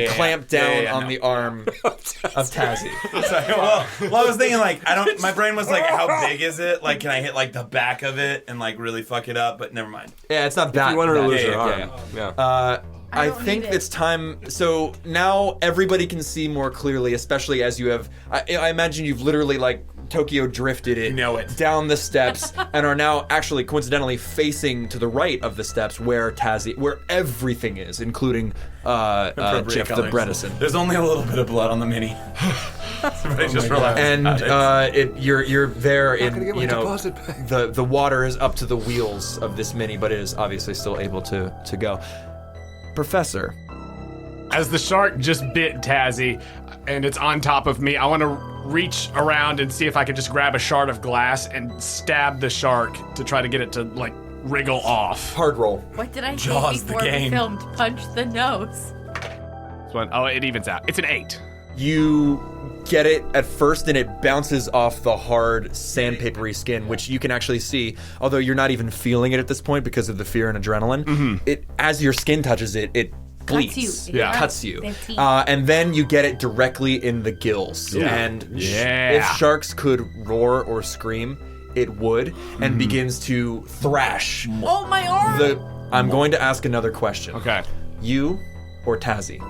clamped down on the arm of Tazzy. Well, I was thinking like my brain was like, how big is it? Like, can I hit like the back of it and like really fuck it up? But never mind. Yeah, it's not that. You want her to bad. lose her Yeah. arm. Yeah. I don't think need it. it's time. So now everybody can see more clearly, especially as you have. I imagine you've literally like Tokyo drifted it, down the steps and are now actually coincidentally facing to the right of the steps where everything is, including Jeptha Bredesen. There's only a little bit of blood on the Mini. Everybody just relax. And you're there in gonna get my deposit back. the water is up to the wheels of this Mini, but it is obviously still able to go. Professor. As the shark just bit Tazzy, and it's on top of me, I want to reach around and see if I can just grab a shard of glass and stab the shark to try to get it to, like, wriggle off. Hard roll. What did I Jaws say the before we game. filmed? Punch the nose. It evens out. It's an 8. You get it at first and it bounces off the hard sandpapery skin, which you can actually see, although you're not even feeling it at this point because of the fear and adrenaline. It, as your skin touches it, it bleeds. Cuts you. Yeah. It cuts you. They have teeth. And then you get it directly in the gills. Yeah. And Yeah. if sharks could roar or scream, it would, and begins to thrash. Oh, my arm! I'm going to ask another question. Okay. You or Tazzy?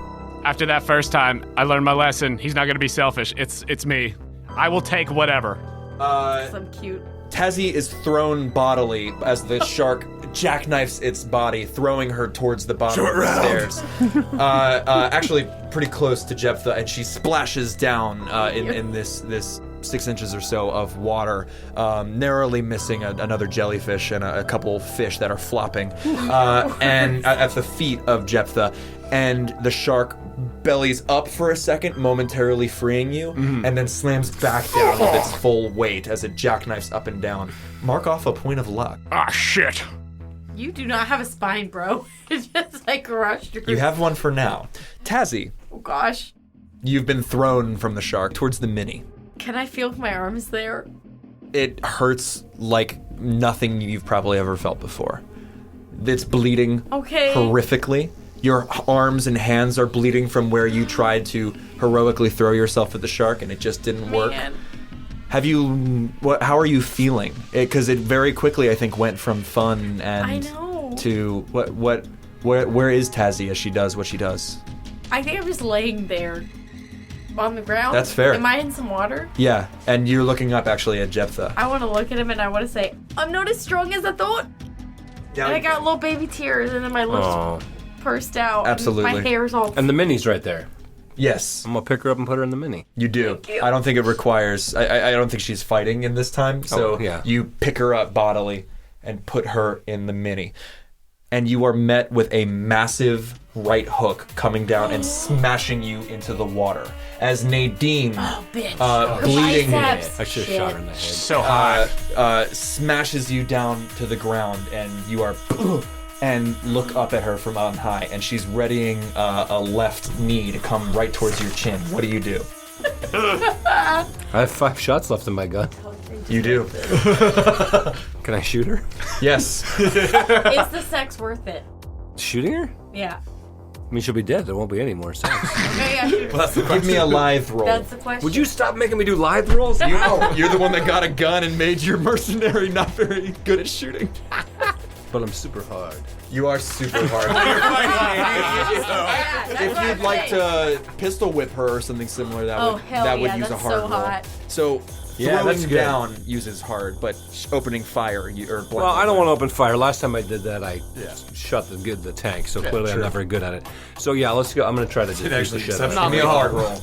After that first time, I learned my lesson. He's not going to be selfish. It's me. I will take whatever. Some cute. Tazzy is thrown bodily as the shark jackknifes its body, throwing her towards the bottom of the stairs. Actually, pretty close to Jeptha, and she splashes down in this 6 inches or so of water, narrowly missing another jellyfish and a couple fish that are flopping, and at the feet of Jeptha. And the shark bellies up for a second, momentarily freeing you, and then slams back down with its full weight as it jackknifes up and down. Mark off a point of luck. Ah, shit. You do not have a spine, bro. It just like crushed your... You have one for now. Tazzy, Oh gosh. you've been thrown from the shark towards the Mini. Can I feel if my arm's there? It hurts like nothing you've probably ever felt before. It's bleeding Okay. horrifically. Your arms and hands are bleeding from where you tried to heroically throw yourself at the shark and it just didn't work. Man. How are you feeling? Because it very quickly, I think, went from fun I and know. to where is Tazzy as she does what she does? I think I'm just laying there on the ground. That's fair. Am I in some water? Yeah, and you're looking up actually at Jeptha. I want to look at him and I want to say, I'm not as strong as I thought. And I got little baby tears and then my lips Oh. pursed out. Absolutely. And my hair's all... And the Mini's right there. Yes, I'm gonna pick her up and put her in the Mini. you do. Thank you. I don't think it requires. I don't think she's fighting in this time. So yeah. you pick her up bodily and put her in the Mini, and you are met with a massive right hook coming down and smashing you into the water as Nadine, Oh, bitch. bleeding, Biceps. I should have shot her in the head. So hot. smashes you down to the ground, and you are and look up at her from on high, and she's readying a left knee to come right towards your chin. What do you do? I have 5 shots left in my gun. You do. Can I shoot her? Yes. Is the sex worth it? Shooting her? Yeah. I mean, she'll be dead. There won't be any more sex. Okay, yeah, shoot. Well, that's the Give me a lithe roll. That's the question. Would you stop making me do lithe rolls? You're the one that got a gun and made your mercenary not very good at shooting. But I'm super hard. You are super hard. Yeah, that's If what you'd I'm like saying. to pistol whip her or something similar, that Oh, would hell that would yeah, use a that's hard so roll. hot. So Yeah, throwing that's good. down uses hard, but opening fire or Well, I don't want to open fire. Last time I did that, I shut the tank, so clearly I'm true. not very good at it. So yeah, let's go. I'm going to try to defeat the actually shit out of accepts it. Give me a hard roll.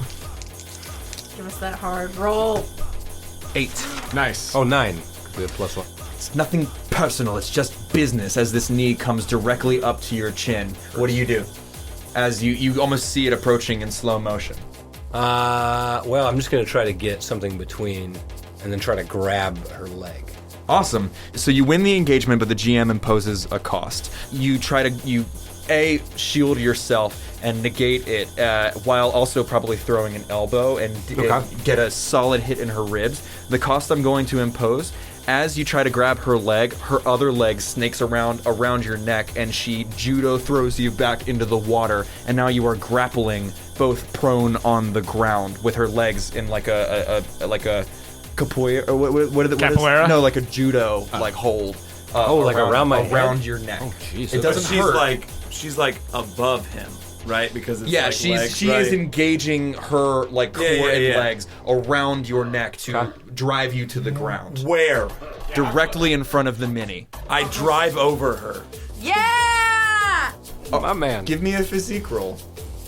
Give us that hard roll. 8. Nice. Oh, 9. We have +1. It's nothing personal. It's just business. As this knee comes directly up to your chin, what do? As you almost see it approaching in slow motion. Well, I'm just going to try to get something between and then try to grab her leg. Awesome. So you win the engagement, but the GM imposes a cost. You try to shield yourself and negate it while also probably throwing an elbow and get a solid hit in her ribs. The cost I'm going to impose, as you try to grab her leg, her other leg snakes around your neck, and she judo throws you back into the water, and now you are grappling both prone on the ground with her legs in like a capoeira, or what Capoeira? No, like a judo like hold. Like around my around head? your neck. Oh, jeez. It doesn't she's hurt. she's like above him, right? Because it's Yeah, like legs, she right? is engaging her like core and yeah. legs around your neck to drive you to the ground, Where? directly in front of the mini. I drive over her. Yeah! My man. Give me a physique roll.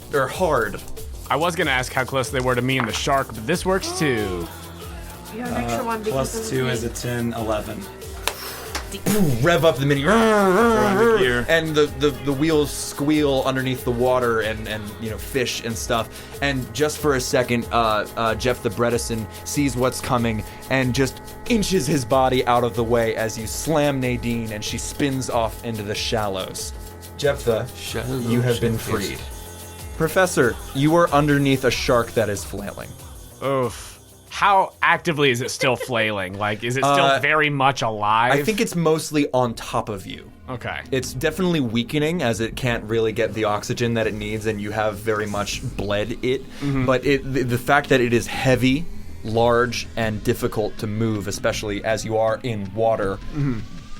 They're hard. I was going to ask how close they were to me and the shark, but this works too. You have an extra one because of the +2 is a 10, 11. Rev up the mini, into gear. and the wheels squeal underneath the water and fish and stuff. And just for a second, Jeptha Bredesen sees what's coming and just inches his body out of the way as you slam Nadine and she spins off into the shallows. Jeptha, you have been freed. Professor, you are underneath a shark that is flailing. Oof. How actively is it still flailing? Like, is it still very much alive? I think it's mostly on top of you. Okay. It's definitely weakening as it can't really get the oxygen that it needs, and you have very much bled it. But the fact that it is heavy, large, and difficult to move, especially as you are in water,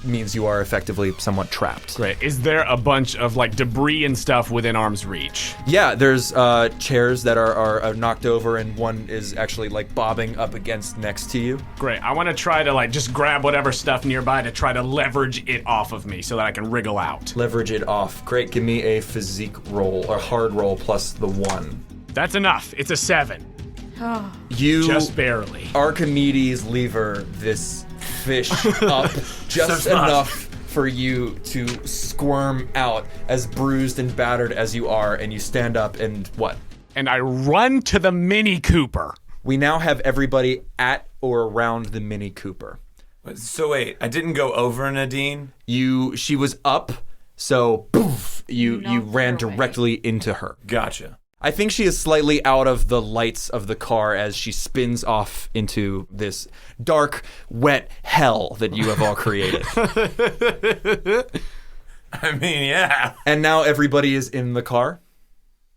means you are effectively somewhat trapped. Great. Is there a bunch of like debris and stuff within arm's reach? Yeah, there's chairs that are knocked over, and one is actually like bobbing up against next to you. Great. I want to try to like just grab whatever stuff nearby to try to leverage it off of me so that I can wriggle out. Leverage it off. Great, give me a physique roll, or hard roll plus the 1. That's enough. It's a 7. You Just barely. Archimedes lever this fish up just enough for you to squirm out, as bruised and battered as you are, and you stand up and what? And I run to the Mini Cooper. We now have everybody at or around the Mini Cooper. So wait, I didn't go over Nadine? She was up, so poof, you knocked ran her away. directly into her. Gotcha. I think she is slightly out of the lights of the car as she spins off into this dark, wet hell that you have all created. I mean, yeah. And now everybody is in the car?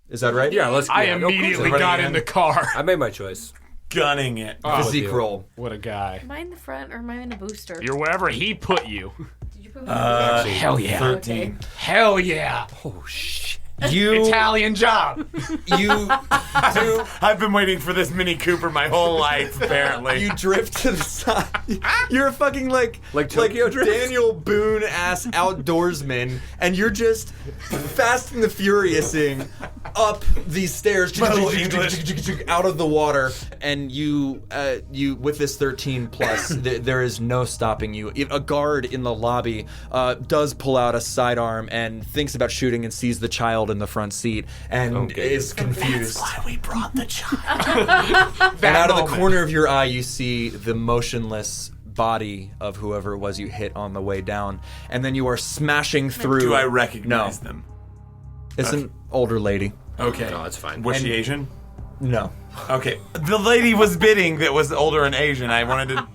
Is that right? Yeah, let's go. I immediately got in the car. I made my choice. Gunning it. Physique you. roll. What a guy. Am I in the front or am I in the booster? You're wherever he put you. Did you put me Hell yeah. 13. Hell yeah. Oh, shit. You Italian job. I've been waiting for this Mini Cooper my whole life, apparently. you drift to the side. You're a fucking like Tokyo Drift? Daniel Boone ass outdoorsman, and you're just Fast and the Furiousing up these stairs out of the water, and you with this 13 plus, there is no stopping you. A guard in the lobby does pull out a sidearm and thinks about shooting and sees the child in the front seat and is confused. Why we brought the child. And out of the corner of your eye, you see the motionless body of whoever it was you hit on the way down, and then you are smashing through. Do I recognize No. them? It's an older lady. Okay. No, it's fine. Was she Asian? No. Okay. The lady was bidding that was older and Asian. I wanted to...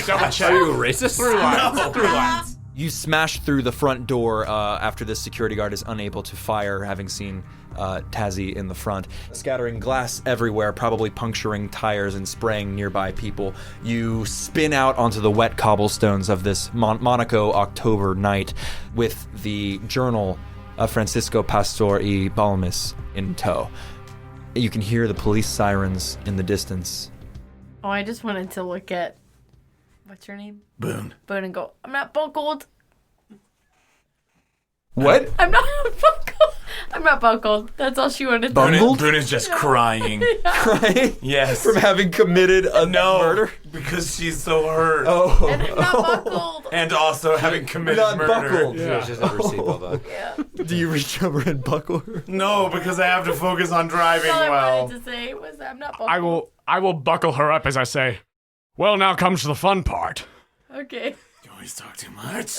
Double check. Are you racist? Through lines. You smash through the front door after the security guard is unable to fire, having seen Tazzy in the front. Scattering glass everywhere, probably puncturing tires and spraying nearby people. You spin out onto the wet cobblestones of this Monaco October night with the journal of Francisco Pastor y Balmes in tow. You can hear the police sirens in the distance. Oh, I just wanted to look at... What's your name? Boone. Boone and go, I'm not buckled. What? I'm not buckled. I'm not buckled. That's all she wanted to Bung- know. Bungled? Boone is just crying. Crying? Yes. From having committed a No, murder? because she's so hurt. Oh. And I'm not buckled. And also having committed Not murder. buckled. She just never received all that. Yeah. Do you reach over and buckle her? No, because I have to focus on driving All I well. wanted to say was I'm not buckled. I will buckle her up as I say, well, now comes the fun part. Okay. You always talk too much.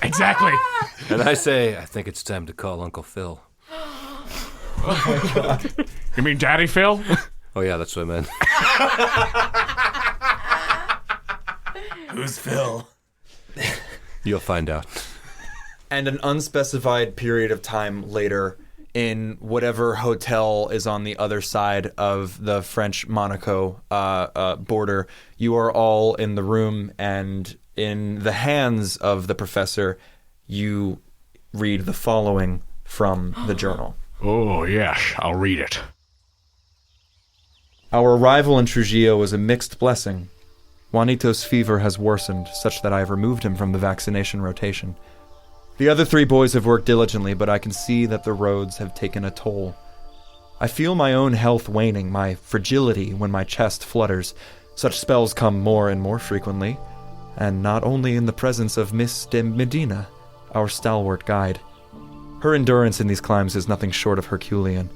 Exactly. And I say, I think it's time to call Uncle Phil. You mean Daddy Phil? Oh yeah, that's what I meant. Who's Phil? You'll find out. And an unspecified period of time later, in whatever hotel is on the other side of the French Monaco border, you are all in the room, and in the hands of the professor, you read the following from the journal. Oh, yes, I'll read it. Our arrival in Trujillo was a mixed blessing. Juanito's fever has worsened, such that I have removed him from the vaccination rotation. The other 3 boys have worked diligently, but I can see that the roads have taken a toll. I feel my own health waning, my fragility when my chest flutters. Such spells come more and more frequently, and not only in the presence of Miss de Medina, our stalwart guide. Her endurance in these climbs is nothing short of Herculean.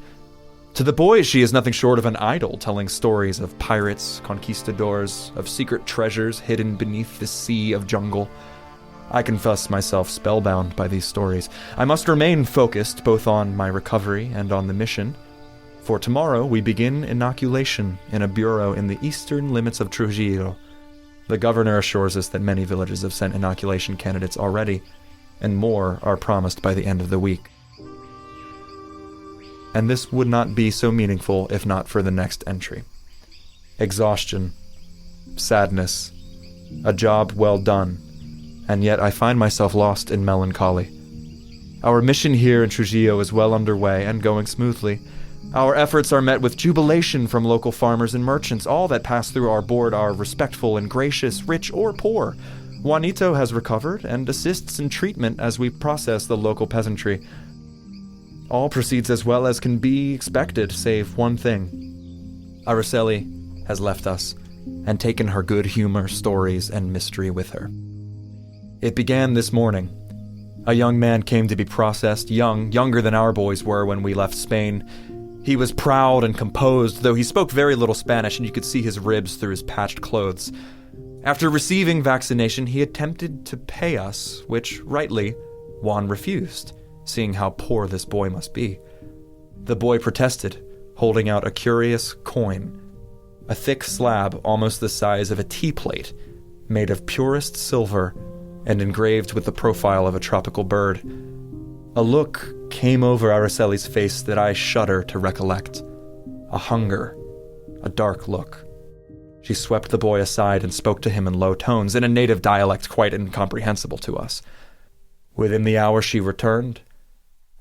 To the boys, she is nothing short of an idol, telling stories of pirates, conquistadors, of secret treasures hidden beneath the sea of jungle. I confess myself spellbound by these stories. I must remain focused both on my recovery and on the mission. For tomorrow, we begin inoculation in a bureau in the eastern limits of Trujillo. The governor assures us that many villages have sent inoculation candidates already, and more are promised by the end of the week. And this would not be so meaningful if not for the next entry. Exhaustion, sadness, a job well done, and yet I find myself lost in melancholy. Our mission here in Trujillo is well underway and going smoothly. Our efforts are met with jubilation from local farmers and merchants. All that pass through our board are respectful and gracious, rich or poor. Juanito has recovered and assists in treatment as we process the local peasantry. All proceeds as well as can be expected, save one thing. Araceli has left us and taken her good humor, stories, and mystery with her. It began this morning. A young man came to be processed, younger than our boys were when we left Spain. He was proud and composed, though he spoke very little Spanish and you could see his ribs through his patched clothes. After receiving vaccination, he attempted to pay us, which, rightly, Juan refused, seeing how poor this boy must be. The boy protested, holding out a curious coin, a thick slab almost the size of a tea plate, made of purest silver and engraved with the profile of a tropical bird. A look came over Araceli's face that I shudder to recollect. A hunger, a dark look. She swept the boy aside and spoke to him in low tones, in a native dialect quite incomprehensible to us. Within the hour she returned,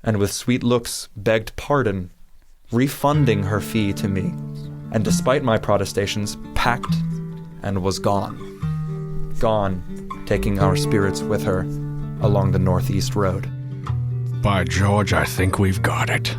and with sweet looks begged pardon, refunding her fee to me, and despite my protestations, packed and was gone. Gone, taking our spirits with her along the northeast road. By George, I think we've got it.